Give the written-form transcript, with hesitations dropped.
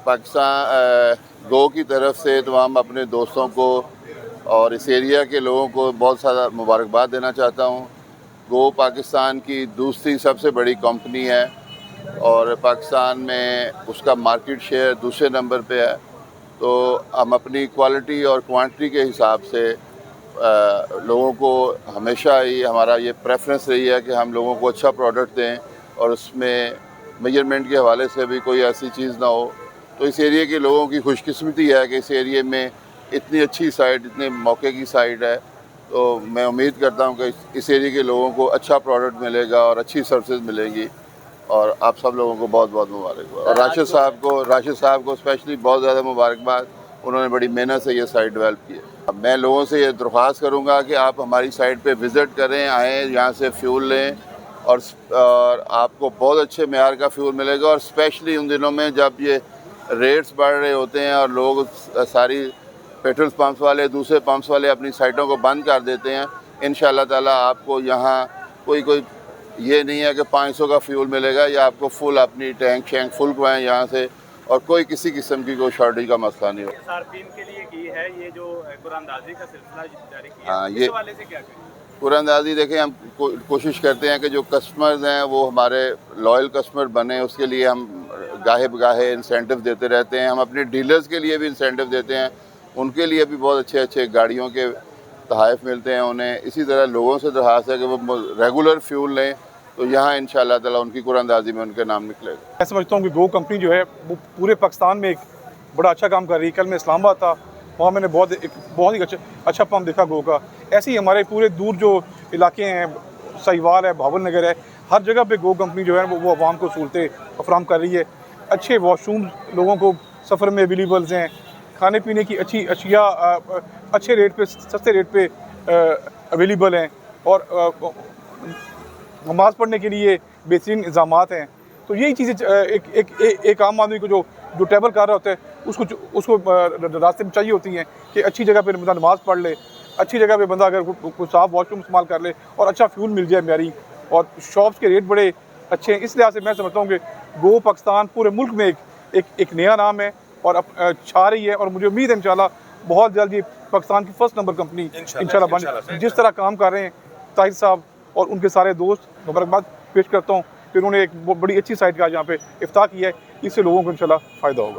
पाकिस्तान गो की तरफ से तमाम अपने दोस्तों को और इस एरिया के लोगों को बहुत सारा मुबारकबाद देना चाहता हूँ। गो पाकिस्तान की दूसरी सबसे बड़ी कंपनी है और पाकिस्तान में उसका मार्केट शेयर दूसरे नंबर पे है। तो हम अपनी क्वालिटी और क्वांटिटी के हिसाब से लोगों को हमेशा ही हमारा ये प्रेफरेंस रही है कि हम लोगों को अच्छा प्रोडक्ट दें और उसमें मेजरमेंट के हवाले से भी कोई ऐसी चीज़ ना हो। तो इस एरिया के लोगों की खुशकिस्मती है कि इस एरिया में इतनी अच्छी साइट, इतने मौके की साइट है। तो मैं उम्मीद करता हूँ कि इस एरिया के लोगों को अच्छा प्रोडक्ट मिलेगा और अच्छी सर्विस मिलेंगी। और आप सब लोगों को बहुत बहुत मुबारकबाद। और राशिद साहब को स्पेशली बहुत ज़्यादा मुबारकबाद। उन्होंने बड़ी मेहनत से ये साइट डेवलप की है। मैं लोगों से ये दरख्वास्त करूँगा कि आप हमारी साइट पे विज़िट करें, आएँ, यहाँ से फ्यूल लें और आपको बहुत अच्छे मेयार का फ्यूल मिलेगा। और स्पेशली उन दिनों में जब ये रेट्स बढ़ रहे होते हैं और लोग सारी पेट्रोल पंप्स वाले, दूसरे पंप्स वाले अपनी साइटों को बंद कर देते हैं, इंशाअल्लाह ताला आपको यहाँ कोई ये नहीं है कि 500 का फ्यूल मिलेगा या आपको फुल अपनी टैंक शैंक फुल करवाएँ यहाँ से, और कोई किसी किस्म की कोई शॉर्टेज का मसला नहीं हो। सार्फिन के लिए की है ये जो कुरानदाजी का सिलसिला जारी किया, हाँ, इस हवाले से क्या कहें? कुरानदाजी देखें, हम कोशिश करते हैं कि जो कस्टमर्स हैं वो हमारे लॉयल कस्टमर बने, उसके लिए हम गाहे बगाहे इंसेंटिव देते रहते हैं। हम अपने डीलर्स के लिए भी इंसेंटिव देते हैं, उनके लिए भी बहुत अच्छे अच्छे गाड़ियों के तोहफ़े मिलते हैं उन्हें। इसी तरह लोगों से दरख्वास्त है कि वो रेगुलर फ्यूल लें, तो यहाँ इंशाअल्लाह ताला उनकी कुरानदाजी में उनका नाम निकलेगा। मैं समझता हूँ कि गो कंपनी जो है वो पूरे पाकिस्तान में एक बड़ा अच्छा काम कर रही है। कल मैं इस्लामाबाद था, वहाँ मैंने बहुत ही अच्छा पंप देखा गो का। ऐसे ही हमारे पूरे दूर जो इलाके हैं, सहीवाल है, भावल नगर है, हर जगह पे गो कंपनी जो है वो आवाम को सहूलतें फराहम कर रही है। अच्छे वॉशरूम लोगों को सफ़र में अवेलेबल्स हैं, खाने पीने की अच्छी अशिया अच्छे रेट पे, सस्ते रेट पे अवेलेबल हैं, और नमाज़ पढ़ने के लिए बेहतरीन इंतज़ामात हैं। तो यही चीज़ें एक आम आदमी को जो ट्रैवल कर रहा होता है उसको रास्ते में चाहिए होती हैं कि अच्छी जगह पे बंदा नमाज़ पढ़ ले, अच्छी जगह पे बंदा अगर कोई साफ वॉशरूम इस्तेमाल कर ले और अच्छा फ्यूल मिल जाए म्यारी, और शॉप्स के रेट बड़े अच्छे हैं। इस लिहाज से मैं समझता हूँ कि गो पाकिस्तान पूरे मुल्क में एक नया नाम है और छा रही है। और मुझे उम्मीद है इंशाल्लाह बहुत जल्द ये पाकिस्तान की फर्स्ट नंबर कंपनी इंशाल्लाह बन। जिस तरह काम कर रहे हैं ताहिर साहब और उनके सारे दोस्त, मुबारकबाद पेश करता हूँ कि उन्होंने एक बड़ी अच्छी साइट का यहाँ पे इफ्ताह किया है। इससे लोगों को इंशाल्लाह फ़ायदा होगा।